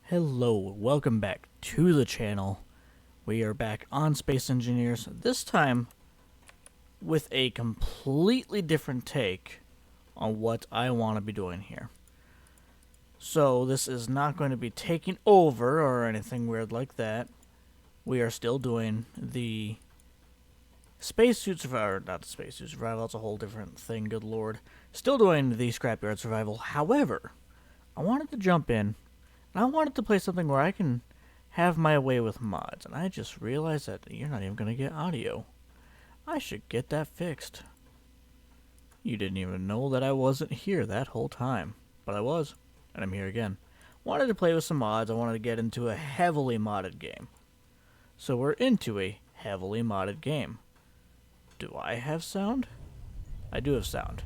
Hello, welcome back to the channel. We are back on Space Engineers, this time with a completely different take on what I want to be doing here. So this is not going to be taking over or anything weird like that. We are still doing the spacesuit survival, not the spacesuit survival, that's a whole different thing, good lord. Still doing the scrapyard survival. However, I wanted to jump in and I wanted to play something where I can have my way with mods, and I just realized that you're not even going to get audio. I should get that fixed. You didn't even know that I wasn't here that whole time, but I was, and I'm here again. Wanted to play with some mods. I wanted to get into a heavily modded game. So we're into a heavily modded game. Do I have sound? I do have sound.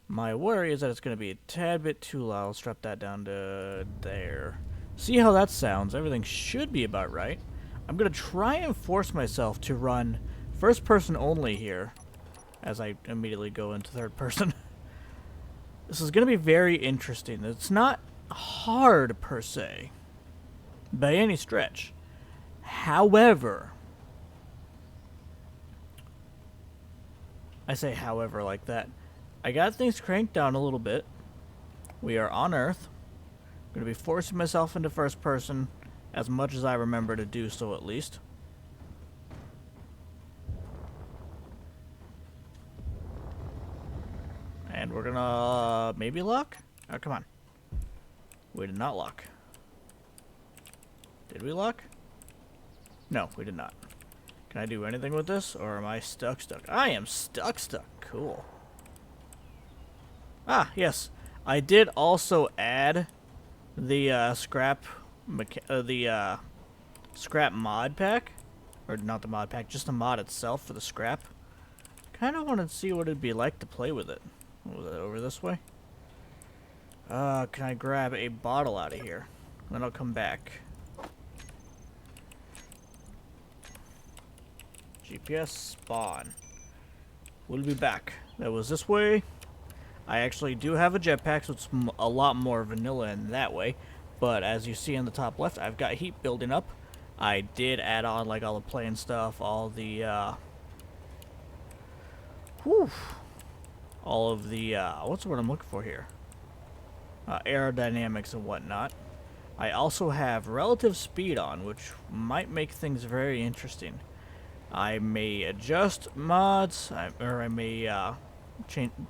My worry is that it's going to be a tad bit too loud. I'll strap that down to there. See how that sounds. Everything should be about right. I'm going to try and force myself to run first person only here as I immediately go into third person. This is going to be very interesting. It's not hard per se by any stretch. However, I say however like that. I got things cranked down a little bit. We are on Earth. I'm going to be forcing myself into first person as much as I remember to do so, at least. And we're going to maybe lock? Oh, come on. We did not lock. Did we lock? No, we did not. Can I do anything with this, or am I stuck? I am stuck. Cool. Ah, yes. I did also add the scrap mod pack, or not the mod pack, just the mod itself for the scrap. Kind of wanted to see what it'd be like to play with it. Was it over this way? Can I grab a bottle out of here? Then I'll come back. GPS spawn. We'll be back. That was this way. I actually do have a jetpack, so it's a lot more vanilla in that way. But as you see in the top left, I've got heat building up. I did add on like all the plane stuff, all the all of the what's the word I'm looking for here? Aerodynamics and whatnot. I also have relative speed on, which might make things very interesting. I may adjust mods, or I may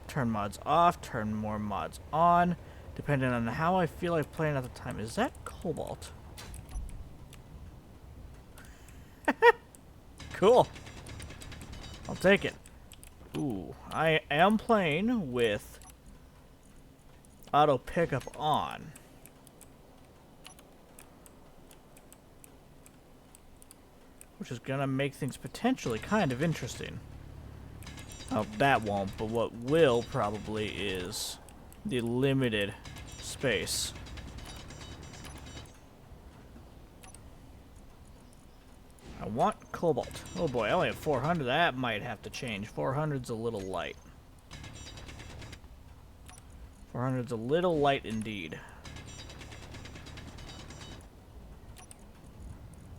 turn mods off, turn more mods on, depending on how I feel like playing at the time. Is that cobalt? Cool. I'll take it. Ooh, I am playing with auto pickup on. Which is gonna make things potentially kind of interesting. Oh, that won't, but what will probably is the limited space. I want cobalt. Oh boy, I only have 400. That might have to change. 400's a little light. 400's a little light indeed.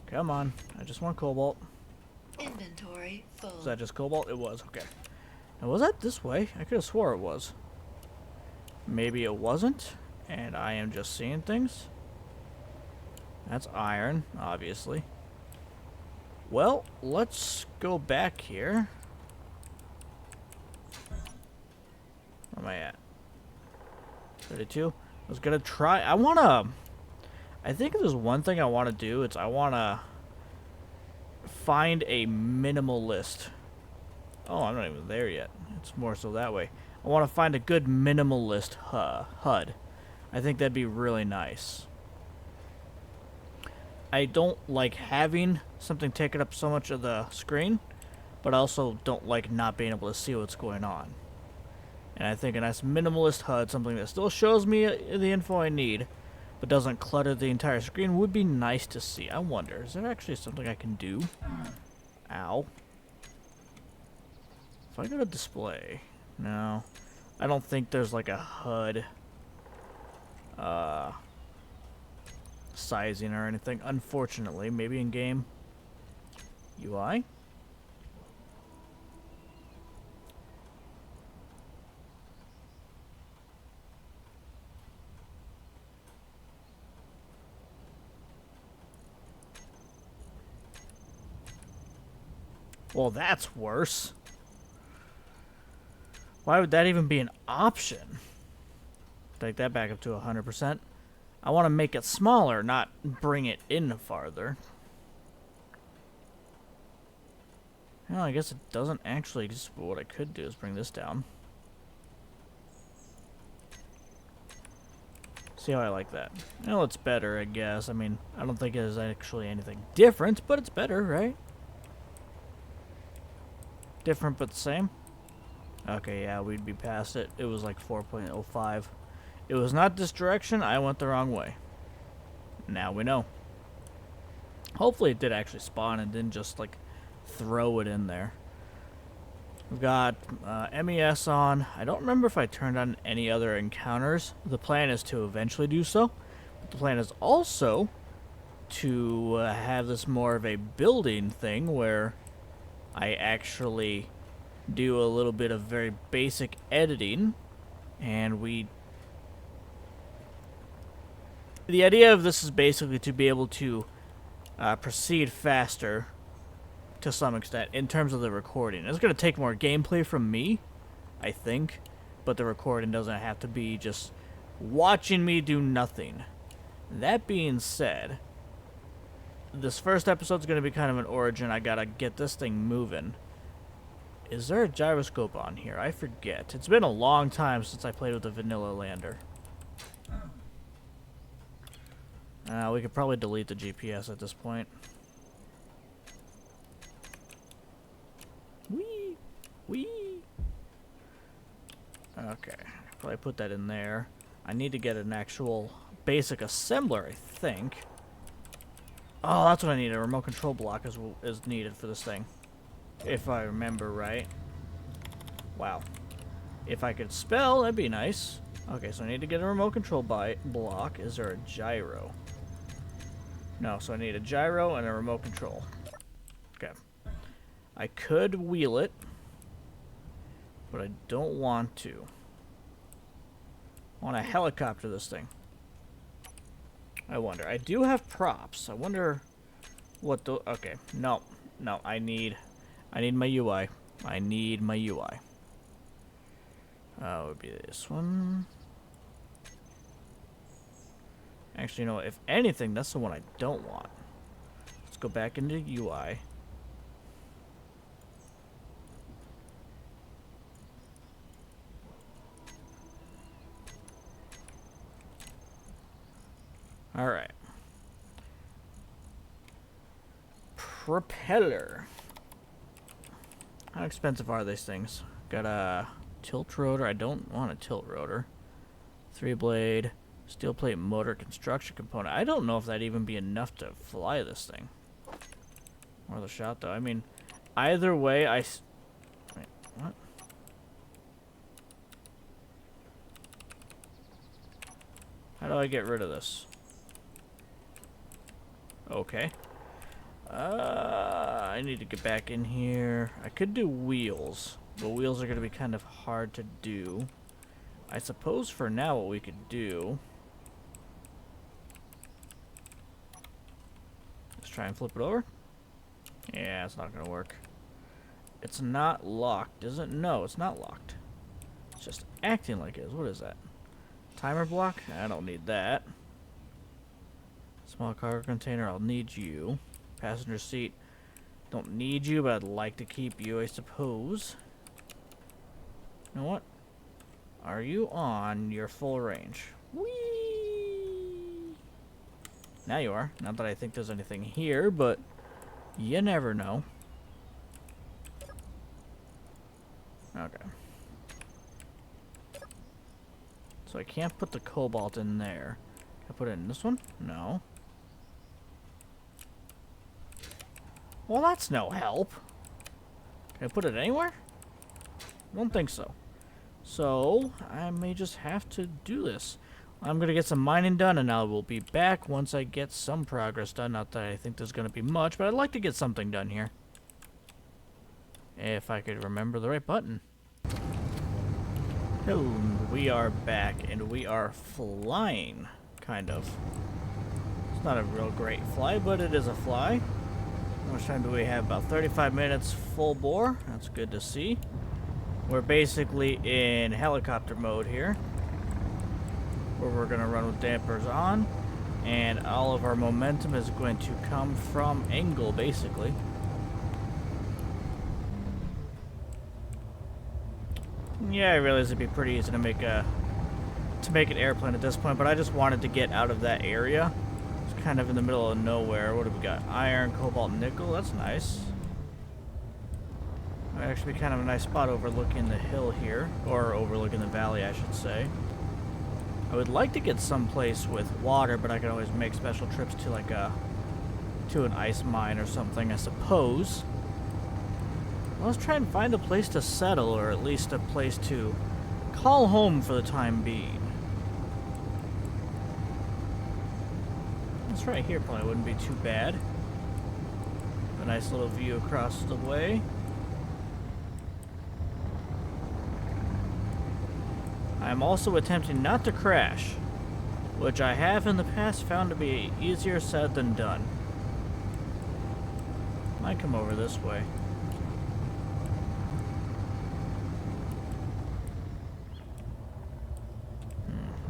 Come on, I just want cobalt. Inventory full. Was that just cobalt? It was, okay. Now, was that this way? I could have swore it was. Maybe it wasn't, and I am just seeing things. That's iron, obviously. Well, let's go back here. Where am I at? 32? I was gonna try. I think if there's one thing I want to do, it's I want to find a minimalist. Oh, I'm not even there yet. It's more so that way. I want to find a good minimalist HUD. I think that'd be really nice. I don't like having something taking up so much of the screen, but I also don't like not being able to see what's going on. And I think a nice minimalist HUD, something that still shows me the info I need, but doesn't clutter the entire screen, would be nice to see. I wonder, is there actually something I can do? Ow. If I go to display, no. I don't think there's like a HUD sizing or anything, unfortunately. Maybe in game UI. Well, that's worse. Why would that even be an option? Take that back up to 100%. I want to make it smaller, not bring it in farther. Well, I guess it doesn't actually exist, but what I could do is bring this down. See how I like that? Well, it's better, I guess. I mean, I don't think there's actually anything different, but it's better, right? Different but the same? Okay, yeah, we'd be past it. It was like 4.05. It was not this direction. I went the wrong way. Now we know. Hopefully it did actually spawn and didn't just, like, throw it in there. We've got MES on. I don't remember if I turned on any other encounters. The plan is to eventually do so. But the plan is also to have this more of a building thing where I actually do a little bit of very basic editing, and the idea of this is basically to be able to proceed faster to some extent in terms of the recording. It's going to take more gameplay from me, I think, but the recording doesn't have to be just watching me do nothing. That being said, this first episode is going to be kind of an origin. I gotta get this thing moving. Is there a gyroscope on here? I forget. It's been a long time since I played with the vanilla lander. We could probably delete the GPS at this point. Whee! Whee! Okay. Probably put that in there. I need to get an actual basic assembler, I think. Oh, that's what I need. A remote control block is needed for this thing. If I remember right. Wow. If I could spell, that'd be nice. Okay, so I need to get a remote control block. Is there a gyro? No, so I need a gyro and a remote control. Okay. I could wheel it, but I don't want to. I want to helicopter this thing. I wonder. I do have props. I wonder what the... Okay. No. No. I need my UI. I need my UI. It would be this one. Actually, you know what? If anything, that's the one I don't want. Let's go back into UI. Alright. Propeller. How expensive are these things? Got a tilt rotor. I don't want a tilt rotor. 3-blade. Steel plate motor construction component. I don't know if that'd even be enough to fly this thing. Worth a shot, though. I mean, either way, wait, what? How do I get rid of this? Okay. I need to get back in here. I could do wheels, but wheels are going to be kind of hard to do. I suppose for now what we could do... Let's try and flip it over. Yeah, it's not going to work. It's not locked, is it? No, it's not locked. It's just acting like it is. What is that? Timer block? I don't need that. Small cargo container, I'll need you. Passenger seat, don't need you, but I'd like to keep you, I suppose. You know what? Are you on your full range? Whee! Now you are. Not that I think there's anything here, but you never know. Okay. So I can't put the cobalt in there. Can I put it in this one? No. Well, that's no help. Can I put it anywhere? I don't think so. So, I may just have to do this. I'm going to get some mining done, and I will be back once I get some progress done. Not that I think there's going to be much, but I'd like to get something done here. If I could remember the right button. Hello, we are back, and we are flying, kind of. It's not a real great fly, but it is a fly. How much time do we have? About 35 minutes full bore. That's good to see. We're basically in helicopter mode here, where we're going to run with dampers on, and all of our momentum is going to come from angle, basically. Yeah, I realize it'd be pretty easy to make an airplane at this point, but I just wanted to get out of that area. It's kind of in the middle of nowhere. What have we got? Iron, cobalt, nickel. That's nice. Might actually be kind of a nice spot overlooking the hill here, or overlooking the valley, I should say. I would like to get someplace with water, but I could always make special trips to like to an ice mine or something, I suppose. Well, let's try and find a place to settle, or at least a place to call home for the time being. This right here probably wouldn't be too bad. A nice little view across the way. I'm also attempting not to crash, which I have in the past found to be easier said than done. Might come over this way.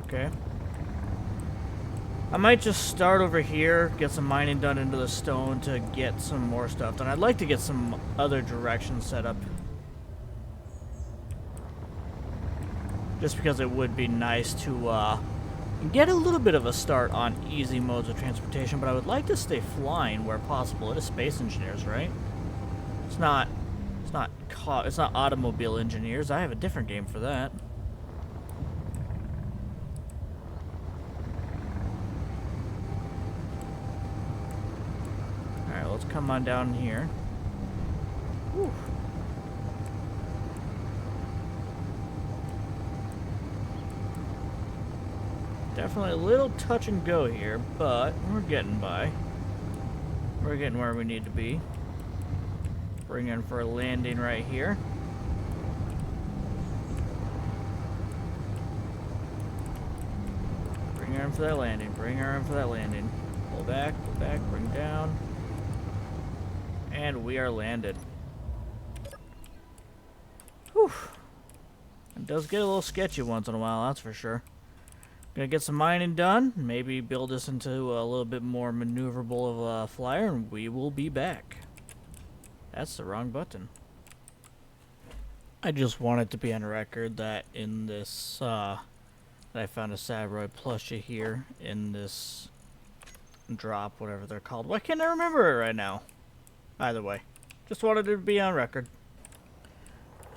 Okay. I might just start over here, get some mining done into the stone to get some more stuff done. I'd like to get some other directions set up. Just because it would be nice to get a little bit of a start on easy modes of transportation, but I would like to stay flying where possible. It is Space Engineers, right? It's not automobile engineers. I have a different game for that. Alright, let's come on down here. Whew. Definitely a little touch and go here, but we're getting by. We're getting where we need to be. Bring in for a landing right here. Bring her in for that landing. Bring her in for that landing. Pull back, bring down. And we are landed. Whew. It does get a little sketchy once in a while, that's for sure. Gonna get some mining done, maybe build this into a little bit more maneuverable of a flyer, and we will be back. That's the wrong button. I just wanted to be on record that in this, that I found a Sabroid plushie here in this drop, whatever they're called. Why can't I remember it right now? Either way, just wanted to be on record.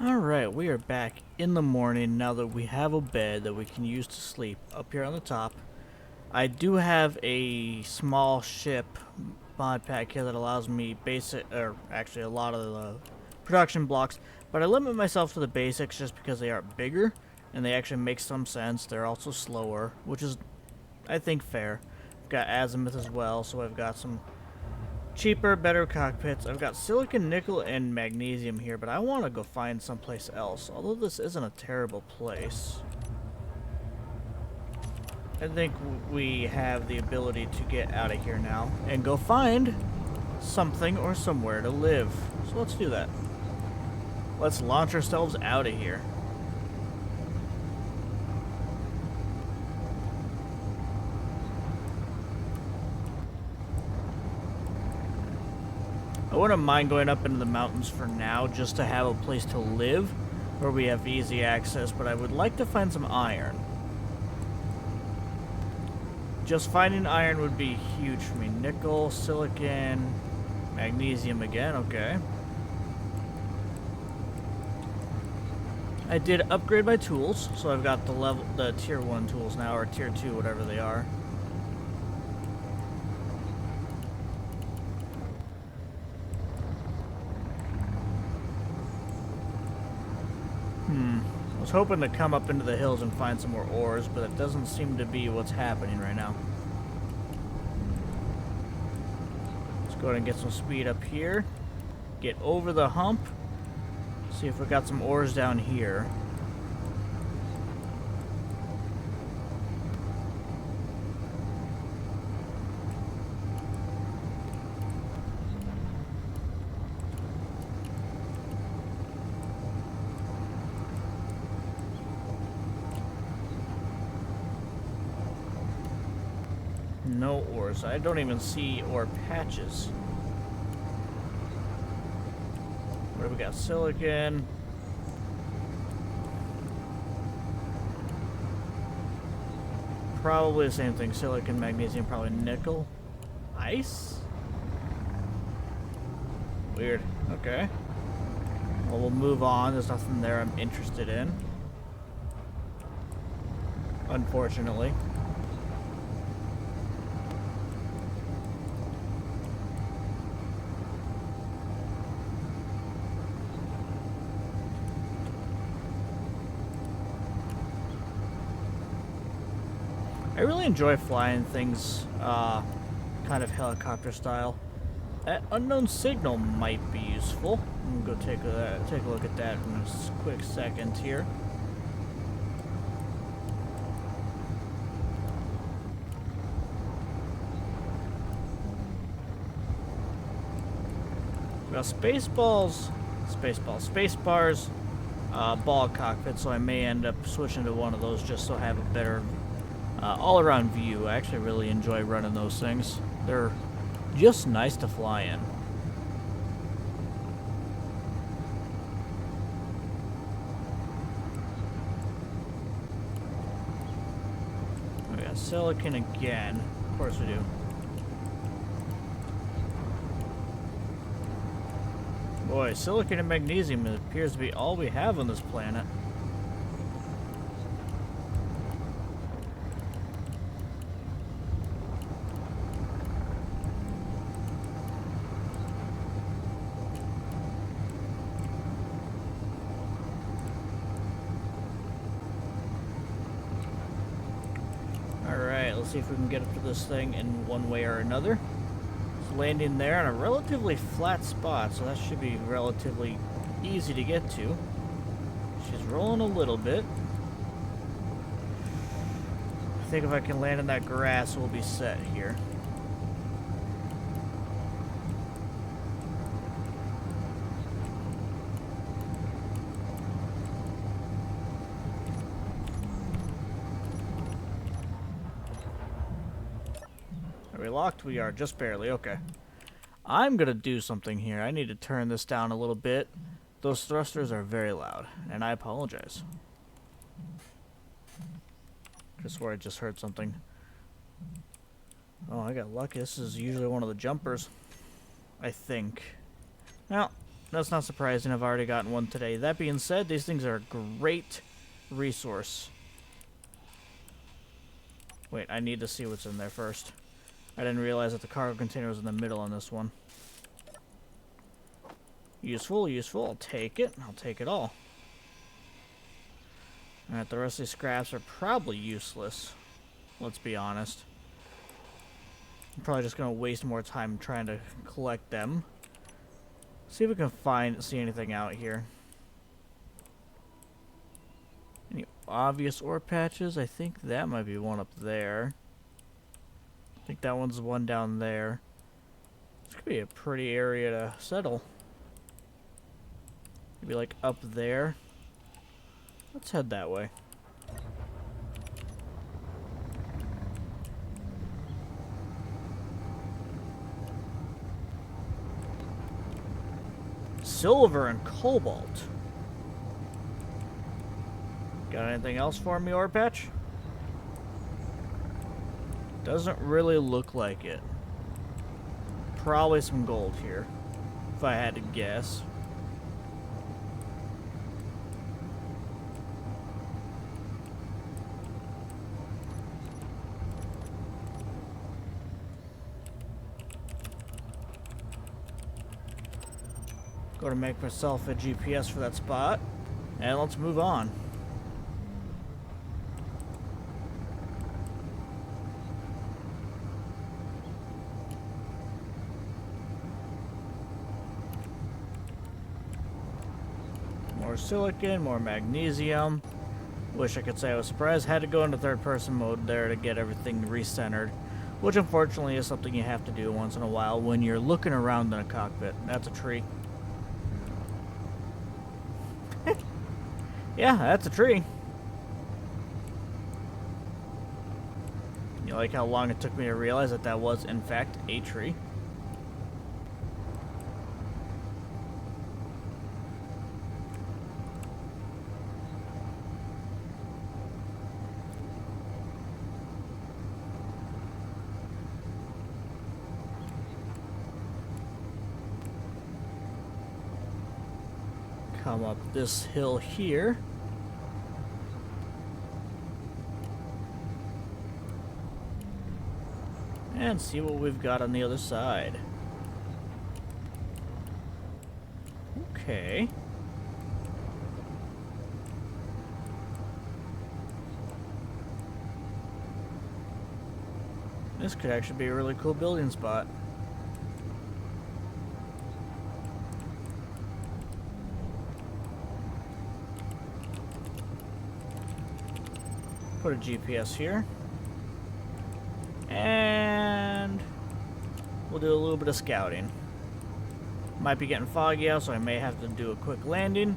Alright, we are back in the morning now that we have a bed that we can use to sleep up here on the top. I do have a small ship mod pack here that allows me actually a lot of the production blocks, but I limit myself to the basics just because they are bigger and they actually make some sense. They're also slower, which is, I think, fair. I've got azimuth as well, so I've got some cheaper, better cockpits. I've got silicon, nickel, and magnesium here, but I want to go find someplace else. Although this isn't a terrible place. I think we have the ability to get out of here now and go find something or somewhere to live. So let's do that. Let's launch ourselves out of here. I wouldn't mind going up into the mountains for now just to have a place to live where we have easy access, but I would like to find some iron. Just finding iron would be huge for me. Nickel, silicon, magnesium again, okay. I did upgrade my tools, so I've got the tier 1 tools now, or tier 2, whatever they are. was hoping to come up into the hills and find some more ores, but it doesn't seem to be what's happening right now. Let's go ahead and get some speed up here. Get over the hump. See if we got some ores down here. No ores. I don't even see ore patches. What do we got? Silicon. Probably the same thing. Silicon, magnesium, probably nickel. Ice? Weird. Okay. Well, we'll move on. There's nothing there I'm interested in. Unfortunately. I really enjoy flying things, kind of helicopter style. That unknown signal might be useful. I'm gonna go take a look at that in a quick second here. We got space bars, ball cockpit. So I may end up switching to one of those just so I have a better all-around view. I actually really enjoy running those things. They're just nice to fly in. We got silicon again. Of course we do. Boy, silicon and magnesium appears to be all we have on this planet. See if we can get up to this thing in one way or another. It's landing there on a relatively flat spot, so that should be relatively easy to get to. She's rolling a little bit. I think if I can land in that grass, we'll be set here. Are we locked? We are, just barely. Okay. I'm gonna do something here. I need to turn this down a little bit. Those thrusters are very loud, and I apologize. Just where I just heard something. Oh, I got lucky. This is usually one of the jumpers, I think. Well, that's not surprising. I've already gotten one today. That being said, these things are a great resource. Wait, I need to see what's in there first. I didn't realize that the cargo container was in the middle on this one. Useful, useful. I'll take it. I'll take it all. Alright, the rest of these scraps are probably useless. Let's be honest. I'm probably just going to waste more time trying to collect them. See if we can see anything out here. Any obvious ore patches? I think that might be one up there. I think that one's the one down there. This could be a pretty area to settle. Maybe like up there. Let's head that way. Silver and cobalt. Got anything else for me, ore patch? Doesn't really look like it. Probably some gold here, if I had to guess. Go to make myself a GPS for that spot, and let's move on. More silicon, more magnesium. Wish I could say I was surprised. Had to go into third person mode there to get everything recentered, which unfortunately is something you have to do once in a while when you're looking around in a cockpit. That's a tree. Yeah, that's a tree. You like how long it took me to realize that that was, in fact, a tree? Come up this hill here. And see what we've got on the other side. Okay. This could actually be a really cool building spot. Put a GPS here. And we'll do a little bit of scouting. Might be getting foggy out, so I may have to do a quick landing.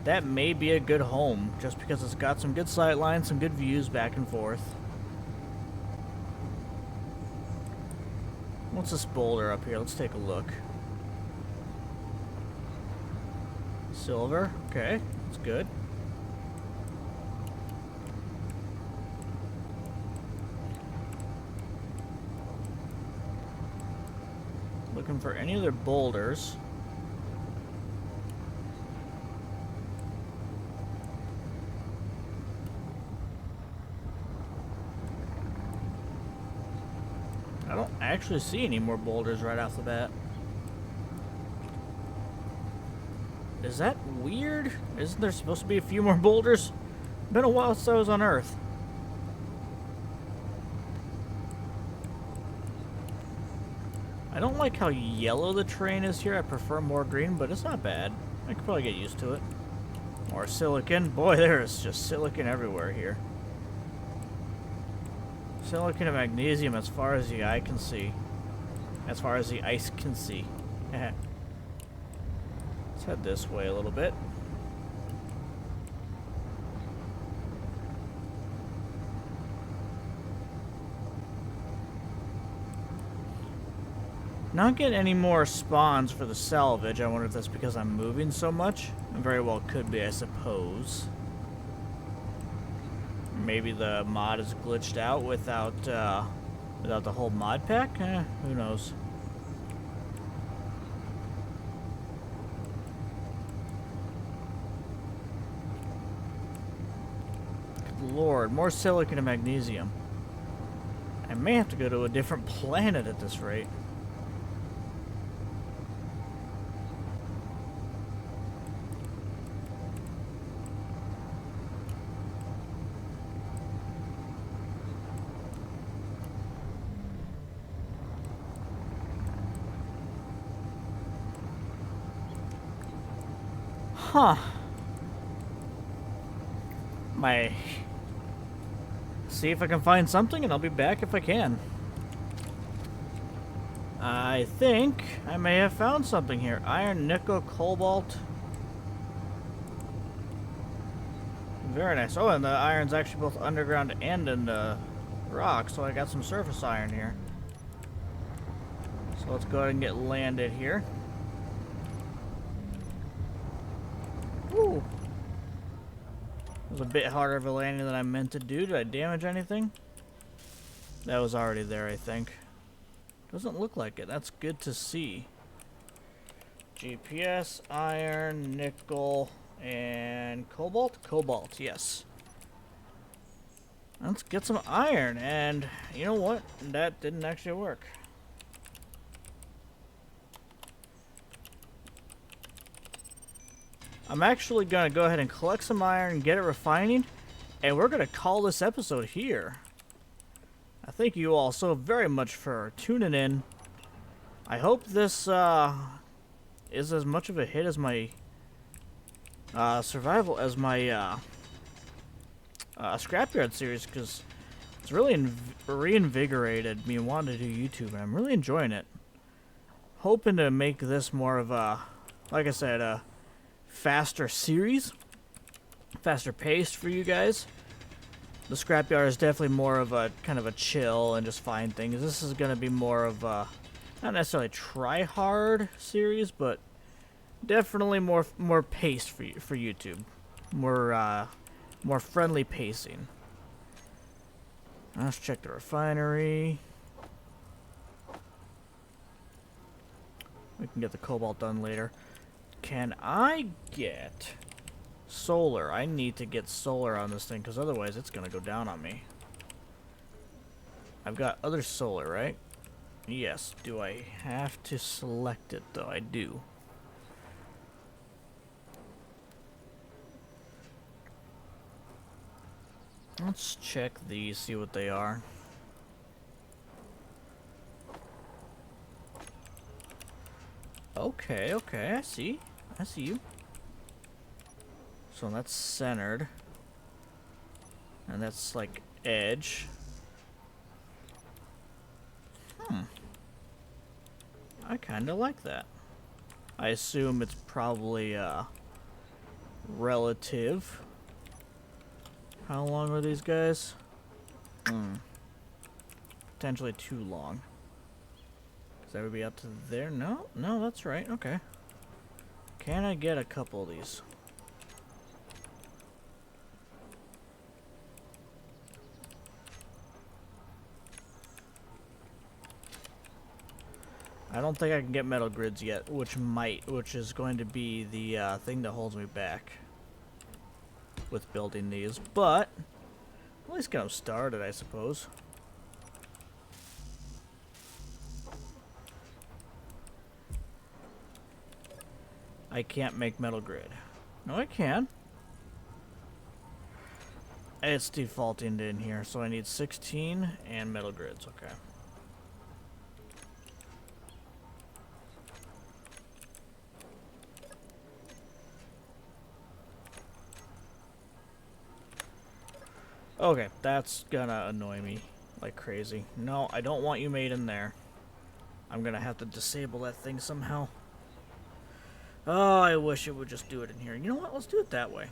That may be a good home, just because it's got some good sight lines, some good views back and forth. What's this boulder up here? Let's take a look. Silver. Okay, that's good. Looking for any other boulders. I don't actually see any more boulders right off the bat. Is that weird? Isn't there supposed to be a few more boulders? Been a while since I was on Earth. I don't like how yellow the terrain is here. I prefer more green, but it's not bad. I could probably get used to it. More silicon. Boy, there is just silicon everywhere here. Silicon and magnesium as far as the eye can see. As far as the ice can see. Let's head this way a little bit. Not getting any more spawns for the salvage. I wonder if that's because I'm moving so much. It very well could be, I suppose. Maybe the mod is glitched out without the whole mod pack? Who knows? Good Lord, more silicon and magnesium. I may have to go to a different planet at this rate. Huh. See if I can find something, and I'll be back if I can. I think I may have found something here. Iron, nickel, cobalt. Very nice. Oh, and the iron's actually both underground and in the rock, so I got some surface iron here. So let's go ahead and get landed here. Ooh. It was a bit harder of a landing than I meant to do. Did I damage anything? That was already there, I think. Doesn't look like it. That's good to see. GPS, iron, nickel, and cobalt? Cobalt, yes. Let's get some iron, and you know what? That didn't actually work. I'm actually going to go ahead and collect some iron, get it refining, and we're going to call this episode here. I thank you all so very much for tuning in. I hope this is as much of a hit as my survival as my scrapyard series, because it's really reinvigorated me wanting to do YouTube, and I'm really enjoying it. Hoping to make this more of a, like I said, a faster series, faster paced for you guys. The scrapyard is definitely more of a kind of a chill and just find things. This is going to be more of a, not necessarily try hard series, but definitely more paced for YouTube, more friendly pacing. Let's check the refinery. We can get the cobalt done later. Can I get solar? I need to get solar on this thing, because otherwise it's going to go down on me. I've got other solar, right? Yes. Do I have to select it, though? I do. Let's check these, see what they are. Okay, okay, I see. I see you. So that's centered. And that's like edge. I kinda like that. I assume it's probably relative. How long are these guys? Potentially too long. Because that would be up to there. No, no, that's right. Okay. Can I get a couple of these? I don't think I can get metal grids yet, which is going to be the thing that holds me back with building these, but at least get them started, I suppose. I can't make metal grid. No, I can. It's defaulting in here, so I need 16 and metal grids. Okay. Okay, that's gonna annoy me like crazy. No, I don't want you made in there. I'm gonna have to disable that thing somehow. Oh, I wish it would just do it in here. You know what? Let's do it that way.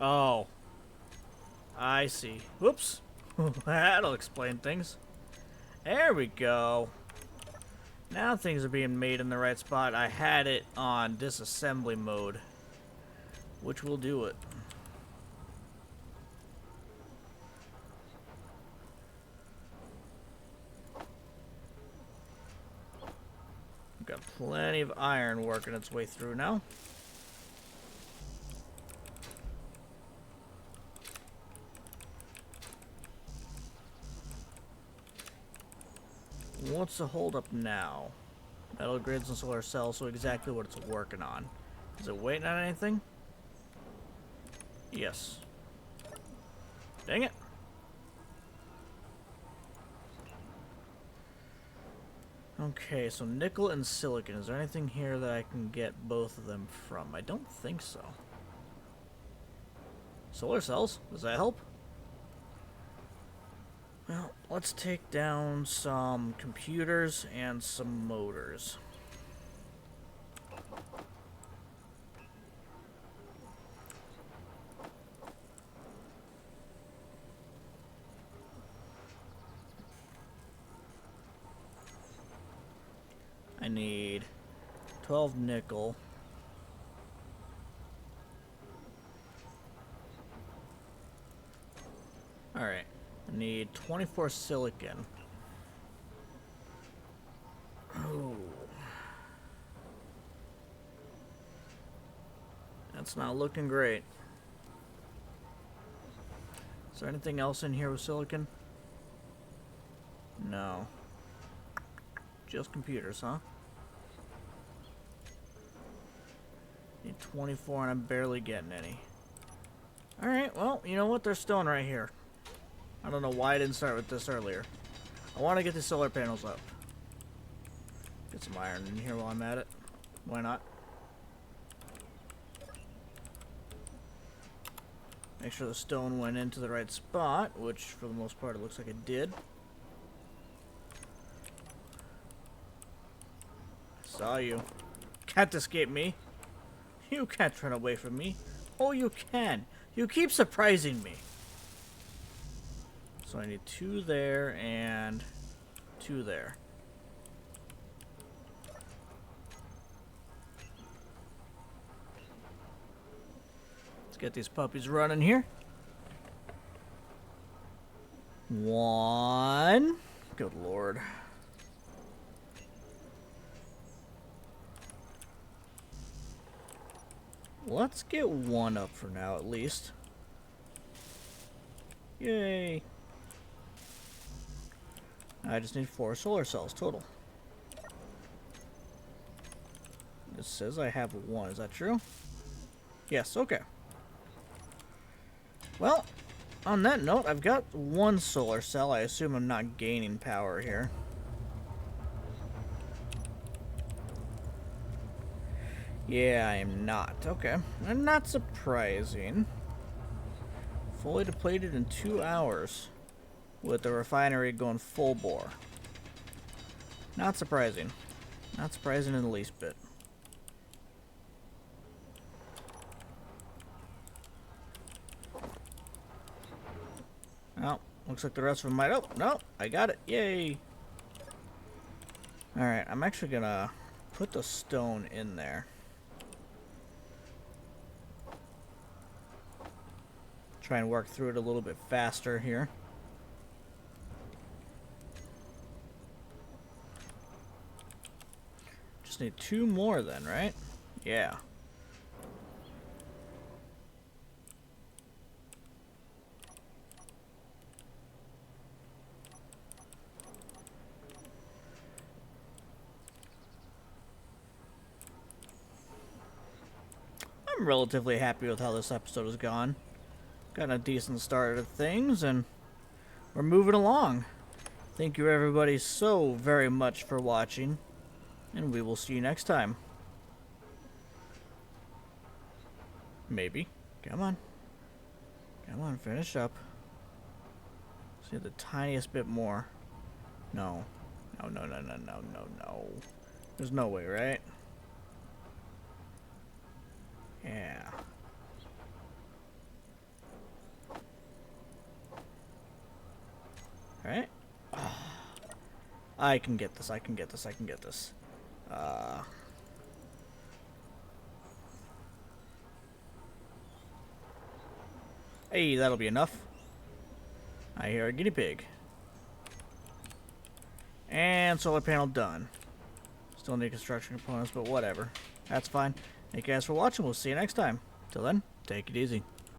Oh. I see. Whoops. That'll explain things. There we go. Now things are being made in the right spot. I had it on disassembly mode, which will do it. Got plenty of iron working its way through now. What's the holdup now? Metal grids and solar cells, so exactly what it's working on. Is it waiting on anything? Yes. Dang it. Okay, so nickel and silicon. Is there anything here that I can get both of them from? I don't think so. Solar cells? Does that help? Well, let's take down some computers and some motors. I need 12 nickel. Alright. I need 24 silicon. Oh. That's not looking great. Is there anything else in here with silicon? No. Just computers, huh? Need 24 and I'm barely getting any. Alright, well, you know what? There's stone right here. I don't know why I didn't start with this earlier. I want to get the solar panels up. Get some iron in here while I'm at it. Why not? Make sure the stone went into the right spot, which for the most part it looks like it did. Saw you. Can't escape me. You can't run away from me. Oh, you can. You keep surprising me. So I need 2 there and 2 there. Let's get these puppies running here. 1. Good lord. Let's get 1 up for now, at least. Yay. I just need 4 solar cells total. It says I have 1. Is that true? Yes, okay. Well, on that note, I've got 1 solar cell. I assume I'm not gaining power here. Yeah, I am not. Okay. And not surprising. Fully depleted in 2 hours. With the refinery going full bore. Not surprising. Not surprising in the least bit. Oh, looks like the rest of them might... Oh, no, I got it. Yay. Alright, I'm actually gonna put the stone in there. Try and work through it a little bit faster here. Just need 2 more then, right? Yeah. I'm relatively happy with how this episode has gone. Got a decent start of things, and we're moving along. Thank you everybody so very much for watching, and we will see you next time. Maybe. Come on. Come on, finish up. See the tiniest bit more. No. No, no, no, no, no, no, no. There's no way, right? Yeah. Alright. I can get this, I can get this, I can get this. Hey, that'll be enough. I hear a guinea pig. And solar panel done. Still need construction components, but whatever. That's fine. Thank you guys for watching. We'll see you next time. Till then, take it easy.